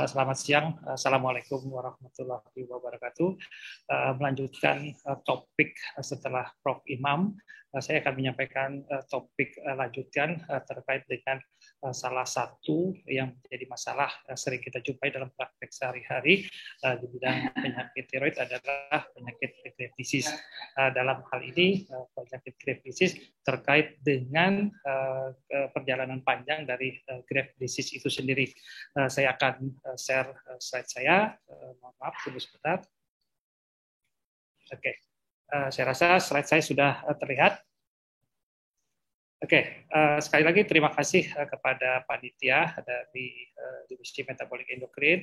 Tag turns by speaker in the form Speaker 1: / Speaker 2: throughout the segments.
Speaker 1: Selamat siang, Assalamualaikum warahmatullahi wabarakatuh. Melanjutkan topik setelah Prof. Imam, saya akan menyampaikan topik lanjutan terkait dengan salah satu yang menjadi masalah sering kita jumpai dalam praktek sehari-hari di bidang penyakit tiroid adalah penyakit Graves' disease. Dalam hal ini, penyakit Graves' disease terkait dengan perjalanan panjang dari Graves' disease itu sendiri. Saya akan share slide saya. Mohon maaf, tunggu sebentar. Oke, saya rasa slide saya sudah terlihat. Oke, sekali lagi terima kasih kepada panitia dari Divisi Metabolik Endokrin,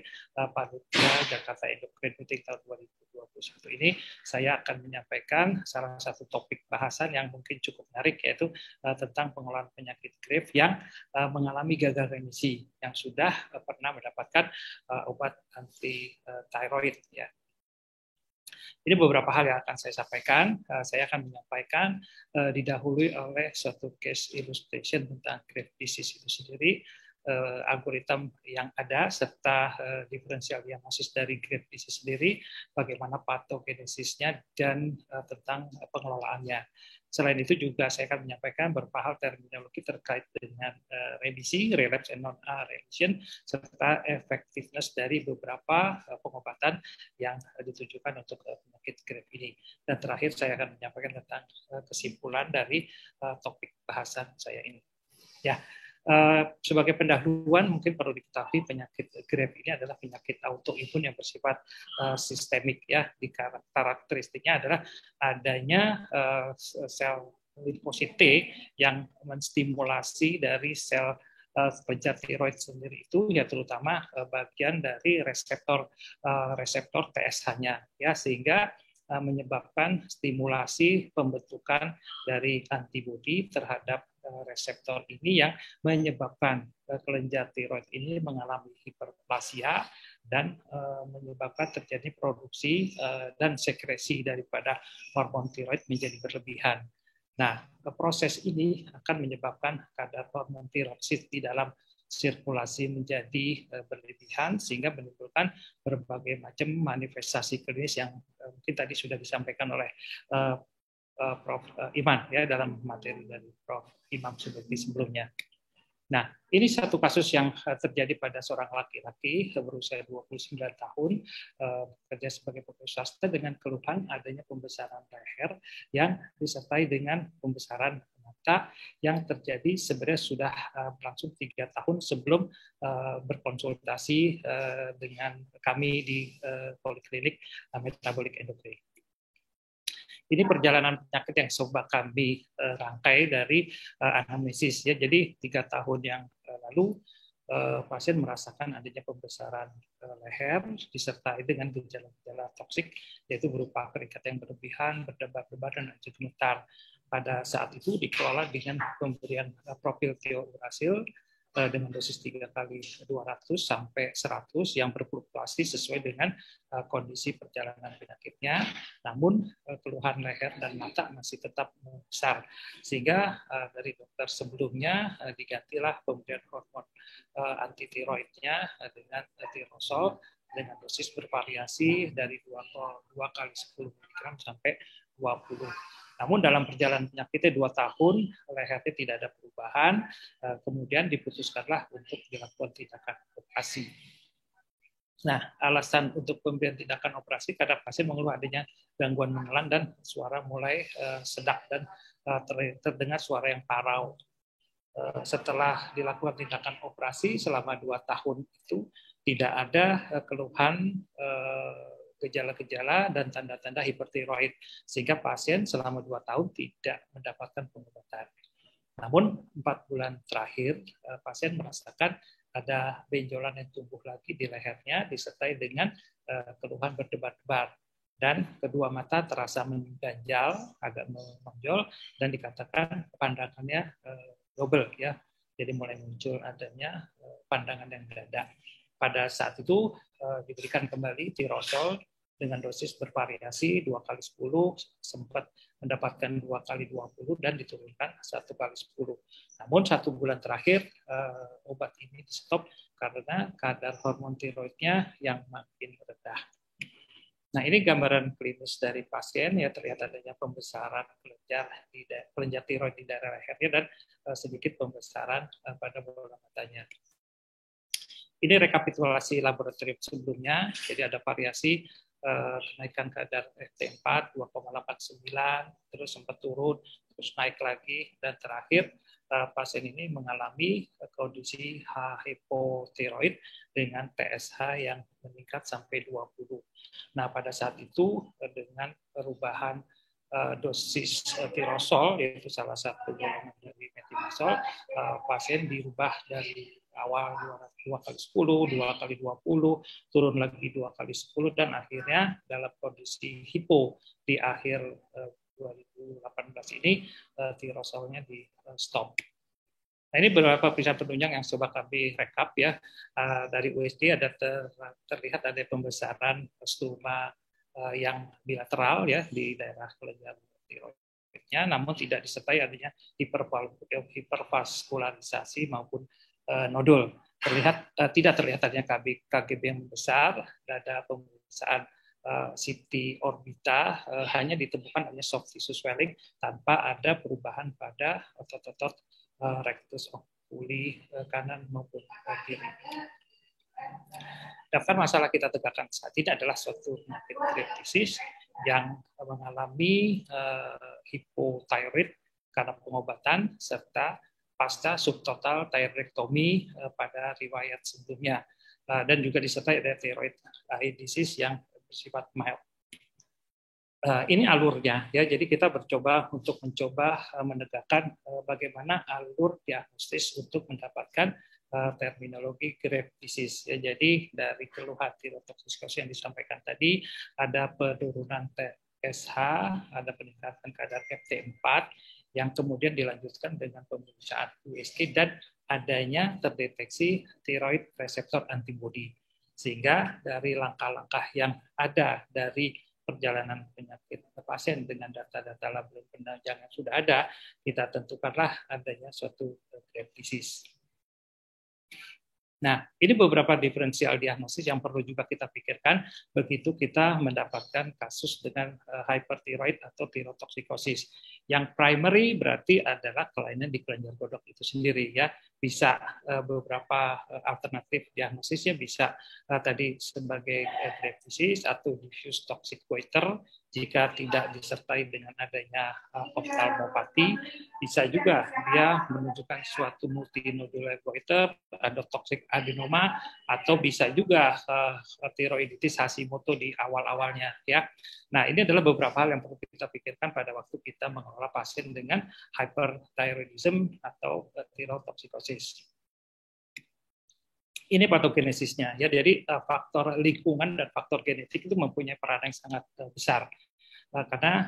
Speaker 1: panitia Jakarta Endokrin Meeting tahun 2021 ini. Saya akan menyampaikan salah satu topik bahasan yang mungkin cukup menarik, yaitu tentang pengelolaan penyakit Graves yang mengalami gagal remisi, yang sudah pernah mendapatkan obat anti tiroid. Ya. Ini beberapa hal yang akan saya sampaikan. Saya akan menyampaikan didahului oleh suatu case illustration tentang Graves' disease itu sendiri, algoritma yang ada, serta diferensial diagnosis dari Graves' disease sendiri, bagaimana patogenesisnya, dan tentang pengelolaannya. Selain itu juga saya akan menyampaikan beberapa hal terminologi terkait dengan remisi, relapse and non-remission, serta efektivitas dari beberapa pengobatan yang ditujukan untuk penyakit Graves' ini. Dan terakhir saya akan menyampaikan tentang kesimpulan dari topik bahasan saya ini. Ya, sebagai pendahuluan mungkin perlu diketahui penyakit Graves' ini adalah penyakit autoimun yang bersifat sistemik. Ya, di karakteristiknya adalah adanya sel limfosit T yang menstimulasi dari sel pencar tiroid sendiri itu, ya terutama bagian dari reseptor TSH-nya, ya, sehingga menyebabkan stimulasi pembentukan dari antibodi terhadap reseptor ini yang menyebabkan kelenjar tiroid ini mengalami hiperplasia dan menyebabkan terjadi produksi dan sekresi daripada hormon tiroid menjadi berlebihan. Nah, proses ini akan menyebabkan kadar hormon tiroid di dalam sirkulasi menjadi berlebihan, sehingga menimbulkan berbagai macam manifestasi klinis yang mungkin tadi sudah disampaikan oleh Prof. Iman, ya, dalam materi dari Prof. Imam seperti sebelumnya. Nah, ini satu kasus yang terjadi pada seorang laki-laki berusia 29 tahun, bekerja sebagai pegawai swasta dengan keluhan adanya pembesaran leher yang disertai dengan pembesaran mata yang terjadi sebenarnya sudah berlangsung 3 tahun sebelum berkonsultasi dengan kami di Poliklinik Metabolik Endokrin. Ini perjalanan penyakit yang coba kami rangkai dari anamnesis, ya. Jadi 3 tahun yang lalu pasien merasakan adanya pembesaran leher disertai dengan gejala-gejala toksik, yaitu berupa keringat yang berlebihan, berdebar-debar, dan gemetar. Pada saat itu dikelola dengan pemberian propiltiouracil dengan dosis 3 kali 200 sampai 100 yang berfluktuasi sesuai dengan kondisi perjalanan penyakitnya. Namun keluhan leher dan mata masih tetap besar, sehingga dari dokter sebelumnya digantilah pemberian hormon anti tiroidnya dengan tirosol dengan dosis bervariasi dari 2 kali 10 mg sampai 20. Namun dalam perjalanan penyakitnya 2 tahun, lehernya tidak ada perubahan, kemudian diputuskanlah untuk dilakukan tindakan operasi. Nah, alasan untuk pemberian tindakan operasi karena pasien mengeluh adanya gangguan menelan dan suara mulai sedak dan terdengar suara yang parau. Setelah dilakukan tindakan operasi selama 2 tahun itu tidak ada keluhan gejala-gejala dan tanda-tanda hipertiroid sehingga pasien selama 2 tahun tidak mendapatkan pengobatan. Namun 4 bulan terakhir pasien merasakan ada benjolan yang tumbuh lagi di lehernya disertai dengan keluhan berdebar-debar dan kedua mata terasa mengganjal, agak menonjol dan dikatakan pandangannya double ya. Jadi mulai muncul adanya pandangan yang ganda. Pada saat itu diberikan kembali tirosol dengan dosis bervariasi 2 kali 10, sempat mendapatkan 2 kali 20 dan diturunkan 1 kali 10. Namun 1 bulan terakhir obat ini di stop karena kadar hormon tiroidnya yang makin rendah. Nah, ini gambaran klinis dari pasien ya, terlihat adanya pembesaran kelenjar tiroid di daerah lehernya dan sedikit pembesaran pada bola matanya. Ini rekapitulasi laboratorium sebelumnya, jadi ada variasi kenaikan kadar FT4 2,89, terus sempat turun, terus naik lagi, dan terakhir pasien ini mengalami kondisi hipotiroid dengan TSH yang meningkat sampai 20. Nah, pada saat itu dengan perubahan dosis tirosol, yaitu salah satu golongan dari metimazol, pasien dirubah dari awal 2 kali 10, 2 kali 20, turun lagi 2 kali 10, dan akhirnya dalam kondisi hipo di akhir 2018 ini tirosolnya di stop. Nah, ini beberapa periksa penunjang yang coba kami rekap ya. Dari USG ada terlihat ada pembesaran stoma yang bilateral ya di daerah kelenjar tiroidnya, namun tidak disertai adanya hipervaskularisasi maupun nodul. Tidak terlihat adanya KGB yang besar, ada pemeriksaan CT orbita, hanya ditemukan adanya soft tissue swelling tanpa ada perubahan pada otot-otot rectus oculi kanan maupun kiri. Daftar masalah kita tegakkan saat ini adalah suatu penyakit Graves' disease yang mengalami hipothyroid karena pengobatan serta pasca subtotal thyroidectomy pada riwayat sebelumnya, dan juga disertai ada thyroid eye disease yang bersifat mild. Ini alurnya ya, jadi kita mencoba menegakkan bagaimana alur diagnostis untuk mendapatkan terminologi Graves' disease ya. Jadi dari keluhan tirotoksikosis yang disampaikan tadi, ada penurunan TSH, ada peningkatan kadar FT4 yang kemudian dilanjutkan dengan pemeriksaan USG dan adanya terdeteksi thyroid receptor antibody, sehingga dari langkah-langkah yang ada dari perjalanan penyakit pasien dengan data-data laboratorium penunjang yang sudah ada, kita tentukanlah adanya suatu Graves' disease. Nah, ini beberapa diferensial diagnosis yang perlu juga kita pikirkan begitu kita mendapatkan kasus dengan hyperthyroid atau tirotoksikosis. Yang primary berarti adalah kelainan di kelenjar godok itu sendiri ya. Bisa beberapa alternatif diagnosisnya, bisa tadi sebagai Graves' disease atau diffuse toxic goiter jika tidak disertai dengan adanya oftalmopati. Bisa juga dia menunjukkan suatu multinodular goiter, ada toxic adenoma, atau bisa juga tiroiditis Hashimoto di awal-awalnya ya. Nah, ini adalah beberapa hal yang perlu kita pikirkan pada waktu kita mengelola pasien dengan hyperthyroidism atau tirotoksikosis. Ini patogenesisnya ya. Jadi faktor lingkungan dan faktor genetik itu mempunyai peran yang sangat besar. Karena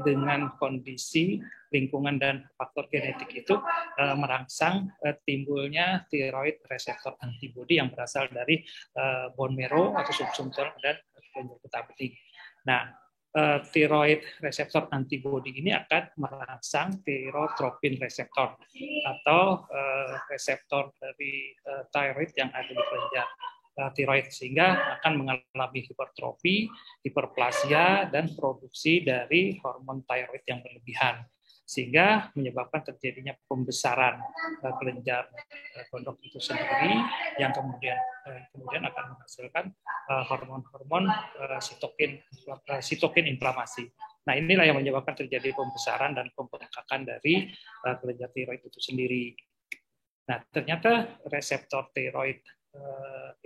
Speaker 1: dengan kondisi lingkungan dan faktor genetik itu merangsang timbulnya thyroid receptor antibody yang berasal dari bone marrow atau sumsum tulang dan kelenjar getah bening. Nah, thyroid receptor antibody ini akan merangsang thyrotropin reseptor atau reseptor dari thyroid yang ada di kelenjar tiroid, sehingga akan mengalami hipertrofi, hiperplasia, dan produksi dari hormon tiroid yang berlebihan. sehingga menyebabkan terjadinya pembesaran kelenjar gondok itu sendiri yang kemudian akan menghasilkan hormon-hormon sitokin inflamasi. Nah, inilah yang menyebabkan terjadi pembesaran dan pembengkakan dari kelenjar tiroid itu sendiri. Nah, ternyata reseptor tiroid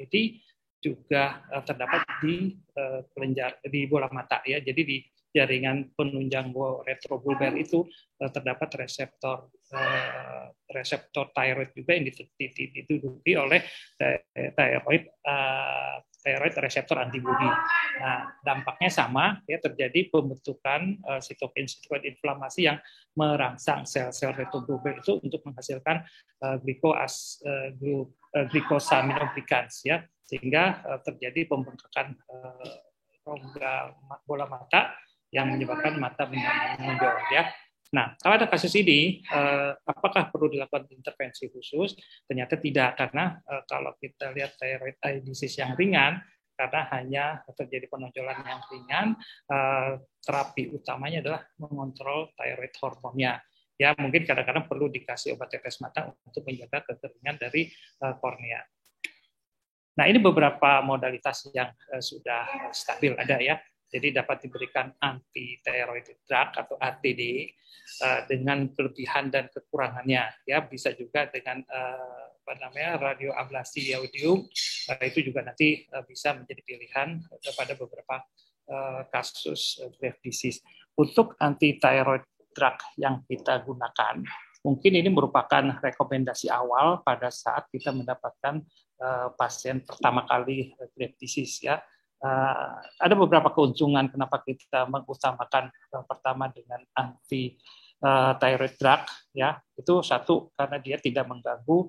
Speaker 1: ini juga terdapat di kelenjar di bola mata ya. Jadi di jaringan penunjang retrobulbar itu terdapat reseptor thyroid juga yang dituduki oleh thyroid reseptor antibodi. Nah, dampaknya sama ya, terjadi pembentukan sitokin inflamasi yang merangsang sel-sel retrobulbar itu untuk menghasilkan glucosaminoglycans ya, sehingga terjadi pembengkakan rongga bola mata yang menyebabkan mata menonjol ya. Nah, kalau ada kasus ini, apakah perlu dilakukan intervensi khusus? Ternyata tidak, karena kalau kita lihat thyroid eye disease yang ringan, karena hanya terjadi penonjolan yang ringan, terapi utamanya adalah mengontrol thyroid hormonnya. Ya, mungkin kadang-kadang perlu dikasih obat tetes mata untuk menjaga kekeringan dari kornea. Nah, ini beberapa modalitas yang sudah stabil ada ya. Jadi dapat diberikan anti-thyroid drug atau ATD dengan kelebihan dan kekurangannya. Ya, bisa juga dengan radioablasi yodium. Itu juga nanti bisa menjadi pilihan pada beberapa kasus grave disease. Untuk anti-thyroid drug yang kita gunakan, mungkin ini merupakan rekomendasi awal pada saat kita mendapatkan pasien pertama kali grave disease ya. Ada beberapa keuntungan kenapa kita mengutamakan pertama dengan anti thyroid drug ya. Itu satu, karena dia tidak mengganggu,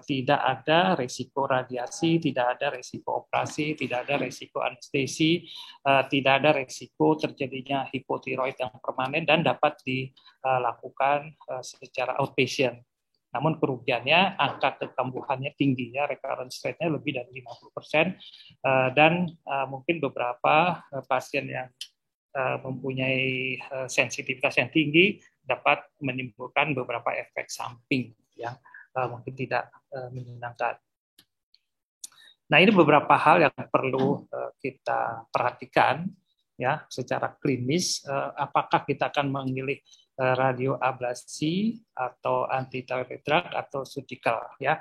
Speaker 1: tidak ada resiko radiasi, tidak ada resiko operasi, tidak ada resiko anestesi, tidak ada resiko terjadinya hipotiroid yang permanen dan dapat dilakukan secara outpatient. Namun kerugiannya, angka kekambuhannya tinggi ya, recurrence rate-nya lebih dari 50%, dan mungkin beberapa pasien yang mempunyai sensitivitas yang tinggi dapat menimbulkan beberapa efek samping yang mungkin tidak menyenangkan. Nah, ini beberapa hal yang perlu kita perhatikan ya secara klinis. Apakah kita akan memilih radioablasi atau anti-thyroid drug atau surgical ya.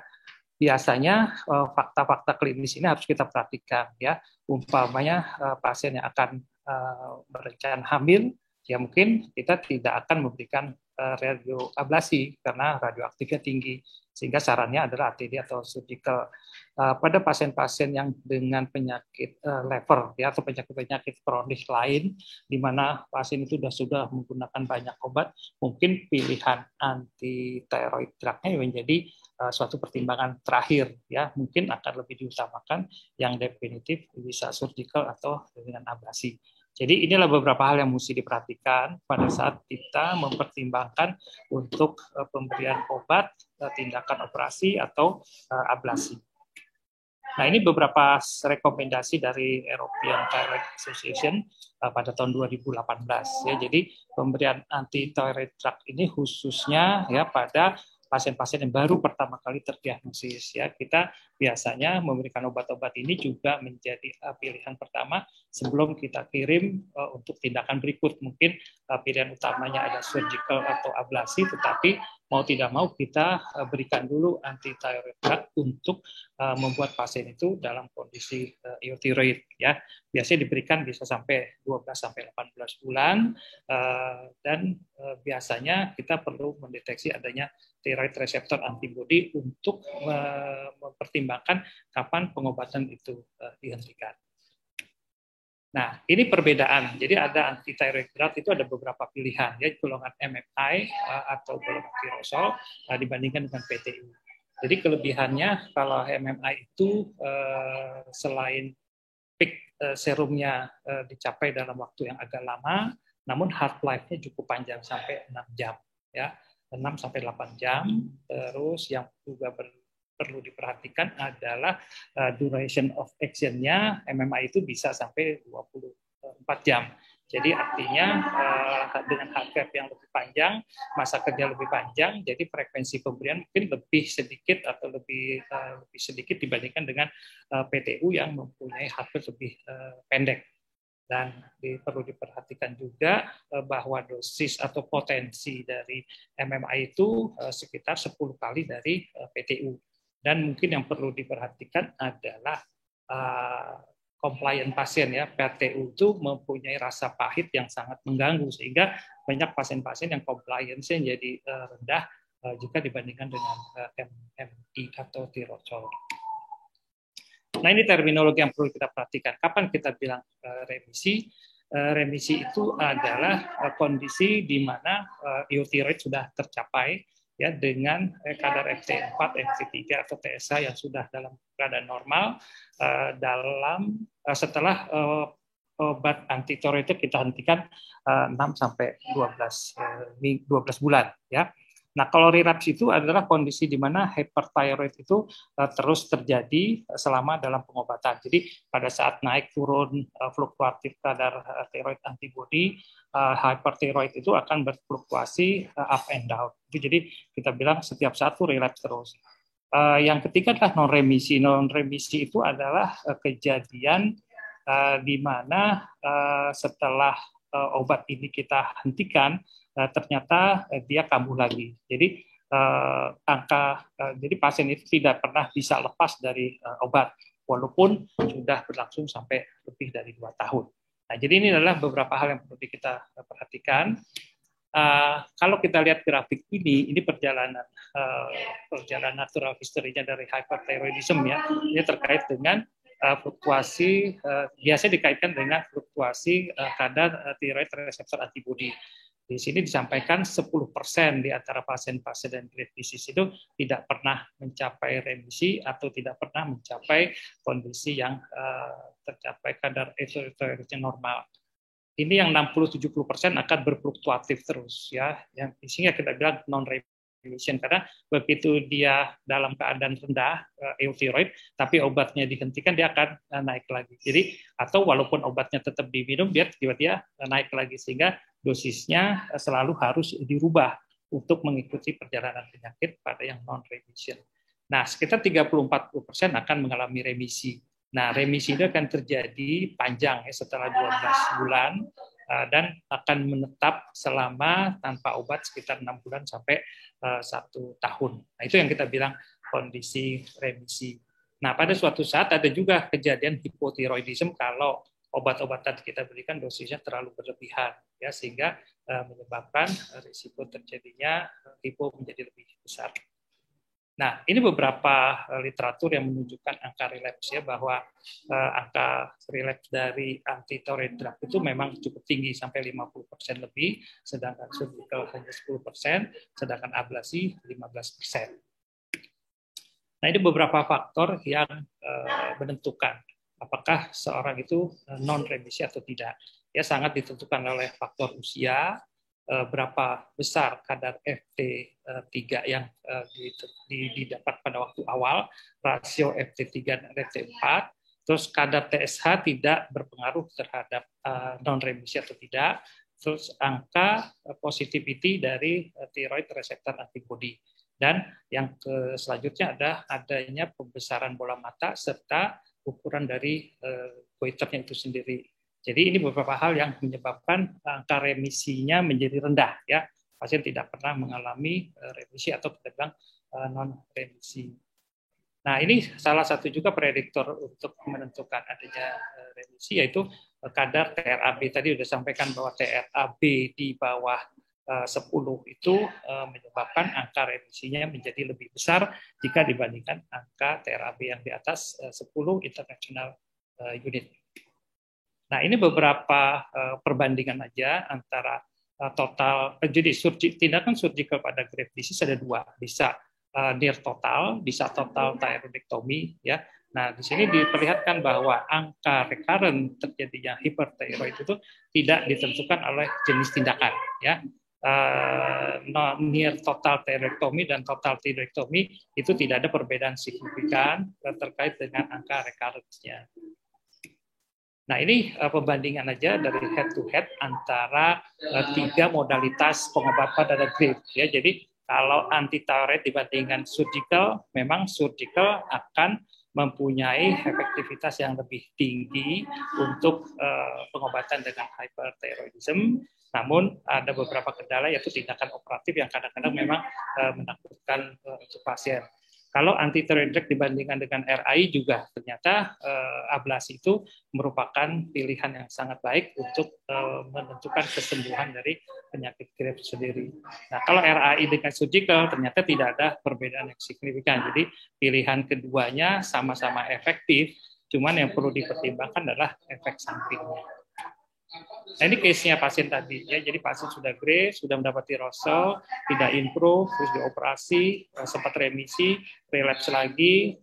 Speaker 1: Biasanya fakta-fakta klinis ini harus kita perhatikan ya. Umpamanya pasien yang akan berencana hamil, ya mungkin kita tidak akan memberikan radioablasi karena radioaktifnya tinggi, sehingga sarannya adalah ATD atau surgical. Pada pasien-pasien yang dengan penyakit liver ya, atau penyakit-penyakit kronis lain, di mana pasien itu sudah menggunakan banyak obat, mungkin pilihan anti-thyroid drug-nya menjadi suatu pertimbangan terakhir ya, mungkin akan lebih diutamakan yang definitif bisa surgical atau dengan ablasi. Jadi inilah beberapa hal yang mesti diperhatikan pada saat kita mempertimbangkan untuk pemberian obat, tindakan operasi atau ablasi. Nah, ini beberapa rekomendasi dari European Thyroid Association pada tahun 2018 ya. Jadi pemberian anti-thyroid drug ini khususnya ya pada pasien-pasien yang baru pertama kali terdiagnosis ya. Kita biasanya memberikan obat-obat ini juga menjadi pilihan pertama sebelum kita kirim untuk tindakan berikut. Mungkin pilihan utamanya ada surgical atau ablasi, tetapi mau tidak mau kita berikan dulu anti-thyroid drug untuk membuat pasien itu dalam kondisi euthyroid ya. Biasanya diberikan bisa sampai 12 sampai 18 bulan dan biasanya kita perlu mendeteksi adanya thyroid receptor antibody untuk mempertimbangkan kapan pengobatan itu dihentikan. Nah, ini perbedaan. Jadi ada anti-thyroid drug itu ada beberapa pilihan, ya golongan MMI atau golongan tirosol dibandingkan dengan PTI. Jadi kelebihannya kalau MMI itu selain peak serumnya dicapai dalam waktu yang agak lama, namun half life-nya cukup panjang sampai 6 jam, ya 6 sampai 8 jam. Terus yang juga perlu diperhatikan adalah duration of action-nya. MMI itu bisa sampai 24 jam. Jadi artinya dengan HPF yang lebih panjang, masa kerja lebih panjang, jadi frekuensi pemberian mungkin lebih sedikit atau lebih sedikit dibandingkan dengan PTU yang mempunyai HPF lebih pendek. Dan perlu diperhatikan juga bahwa dosis atau potensi dari MMI itu sekitar 10 kali dari PTU. Dan mungkin yang perlu diperhatikan adalah compliant pasien ya. PTU itu mempunyai rasa pahit yang sangat mengganggu sehingga banyak pasien-pasien yang compliance-nya jadi rendah jika dibandingkan dengan MMI atau tirosol. Nah, ini terminologi yang perlu kita perhatikan. Kapan kita bilang remisi? Remisi itu adalah kondisi di mana euthyroid sudah tercapai ya dengan kadar FT4, FT3 atau TSH yang sudah dalam keadaan normal setelah obat antitiroid itu kita hentikan 6 sampai 12 bulan ya. Nah, kalau relapse itu adalah kondisi di mana hyperthyroid itu terus terjadi selama dalam pengobatan. Jadi pada saat naik turun fluktuatif kadar thyroid antibody, hyperthyroid itu akan berfluktuasi up and down. Jadi kita bilang setiap satu relapse terus. Yang ketiga adalah non-remisi. Non-remisi itu adalah kejadian di mana setelah obat ini kita hentikan, ternyata dia kambuh lagi. Jadi jadi pasien itu tidak pernah bisa lepas dari obat walaupun sudah berlangsung sampai lebih dari 2 tahun. Nah, jadi ini adalah beberapa hal yang perlu kita perhatikan. Kalau kita lihat grafik ini perjalanan natural history-nya dari hyperthyroidism ya, ini terkait dengan fluktuasi biasanya dikaitkan dengan fluktuasi kadar thyroid receptor antibody. Di sini disampaikan 10% di antara pasien-pasien dan Graves' disease itu tidak pernah mencapai remisi atau tidak pernah mencapai kondisi yang tercapai kadar euthyroidnya normal. Ini yang 60-70% akan berfluktuatif terus ya. Yang di sini kita bilang non-remission karena begitu dia dalam keadaan rendah euthyroid tapi obatnya dihentikan dia akan naik lagi. Jadi atau walaupun obatnya tetap diminum dia tiba-tiba naik lagi sehingga dosisnya selalu harus dirubah untuk mengikuti perjalanan penyakit pada yang non-remission. Nah, sekitar 30-40% akan mengalami remisi. Nah, remisi itu akan terjadi panjang ya setelah 12 bulan dan akan menetap selama tanpa obat sekitar 6 bulan sampai 1 tahun. Nah, itu yang kita bilang kondisi remisi. Nah, pada suatu saat ada juga kejadian hipotiroidisme kalau obat-obatan kita berikan dosisnya terlalu berlebihan ya sehingga menyebabkan risiko terjadinya hipo menjadi lebih besar. Nah, ini beberapa literatur yang menunjukkan angka relapse ya bahwa angka relapse dari antithyroid drug itu memang cukup tinggi sampai 50% lebih, sedangkan surgical hanya 10%, sedangkan ablasi 15%. Nah, ini beberapa faktor yang menentukan apakah seorang itu non-remisi atau tidak. Ya, sangat ditentukan oleh faktor usia, berapa besar kadar FT3 yang didapat pada waktu awal, rasio FT3 dan FT4, terus kadar TSH tidak berpengaruh terhadap non-remisi atau tidak, terus angka positivity dari thyroid receptor antibody. Dan yang selanjutnya adalah adanya pembesaran bola mata serta ukuran dari goiternya itu sendiri. Jadi ini beberapa hal yang menyebabkan angka remisinya menjadi rendah ya. Pasien tidak pernah mengalami remisi atau kita bilang non remisi. Nah, ini salah satu juga prediktor untuk menentukan adanya remisi yaitu kadar TRAB. Tadi sudah sampaikan bahwa TRAB di bawah 10 itu menyebabkan angka remisinya menjadi lebih besar jika dibandingkan angka TRAB yang di atas 10 international unit. Nah, ini beberapa perbandingan aja antara total, jadi tindakan surgical pada Graves' disease ada 2, bisa near total, bisa total thyroidectomy ya. Nah, di sini diperlihatkan bahwa angka recurrent terjadinya hyperthyroid itu tidak ditentukan oleh jenis tindakan ya. Near total thyroidectomy dan total thyroidectomy itu tidak ada perbedaan signifikan terkait dengan angka recurrence-nya. Nah, ini pembandingan aja dari head to head antara tiga modalitas pengobatan pada grade ya. Jadi kalau antithyroid dibandingkan surgical, memang surgical akan mempunyai efektivitas yang lebih tinggi untuk pengobatan dengan hyperthyroidism. Namun ada beberapa kendala yaitu tindakan operatif yang kadang-kadang memang menakutkan untuk pasien. Kalau anti-thyroid drug dibandingkan dengan RAI juga ternyata ablasi itu merupakan pilihan yang sangat baik untuk menentukan kesembuhan dari penyakit Graves sendiri. Nah, kalau RAI dengan surgical ternyata tidak ada perbedaan yang signifikan. Jadi pilihan keduanya sama-sama efektif, cuman yang perlu dipertimbangkan adalah efek sampingnya. Nah, ini case-nya pasien tadi ya. Jadi pasien sudah Graves, sudah mendapati Russell, tidak improve, terus dioperasi, sempat remisi, relapse lagi,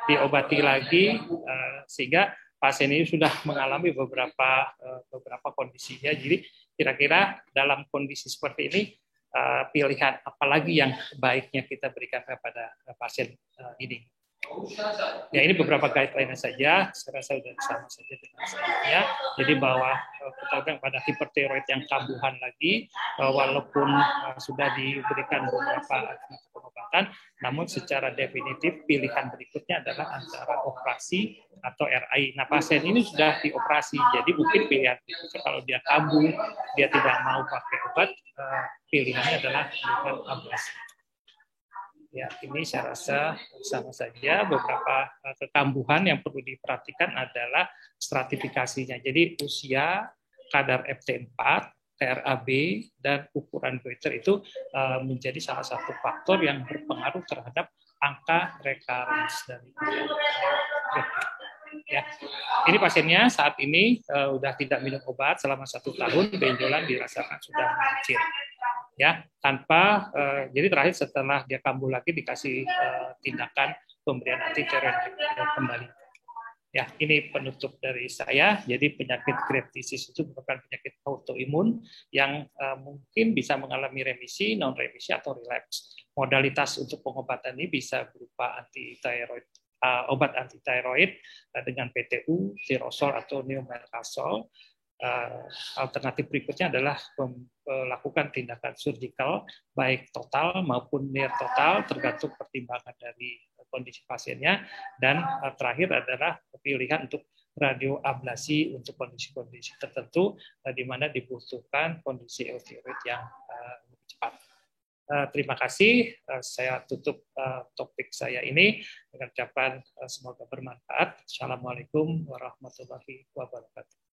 Speaker 1: diobati lagi, sehingga pasien ini sudah mengalami beberapa kondisi ya. Jadi kira-kira dalam kondisi seperti ini pilihan apalagi yang baiknya kita berikan kepada pasien ini. Ya, ini beberapa guideline saja, saya rasa sudah sama saja dengan saya. Jadi bahwa kita bilang pada hipertiroid yang kambuhan lagi, walaupun sudah diberikan beberapa pengobatan, namun secara definitif pilihan berikutnya adalah antara operasi atau RAI. Nah, pasien ini sudah dioperasi, jadi mungkin pilihan berikutnya kalau dia kambuh, dia tidak mau pakai obat, pilihannya adalah dengan ablasi. Ya, ini saya rasa sama saja. Beberapa kekambuhan yang perlu diperhatikan adalah stratifikasinya. Jadi usia, kadar FT4, TRAB, dan ukuran goiter itu menjadi salah satu faktor yang berpengaruh terhadap angka recurrence dari ya. Ini pasiennya saat ini sudah tidak minum obat selama 1 tahun, benjolan dirasakan sudah mengecil. Ya, tanpa jadi terakhir setelah dia kambuh lagi dikasih tindakan pemberian antithyroid kembali. Ya, ini penutup dari saya. Jadi penyakit Graves' disease itu merupakan penyakit autoimun yang mungkin bisa mengalami remisi, non remisi atau relapse. Modalitas untuk pengobatan ini bisa berupa antithyroid, obat antithyroid dengan PTU, tirosol atau neomercazole. Alternatif berikutnya adalah melakukan tindakan surgical baik total maupun near total tergantung pertimbangan dari kondisi pasiennya, dan terakhir adalah pilihan untuk radioablasi untuk kondisi-kondisi tertentu di mana dibutuhkan kondisi euthyroid yang lebih cepat. Terima kasih. Saya tutup topik saya ini dengan ucapan semoga bermanfaat. Assalamualaikum warahmatullahi wabarakatuh.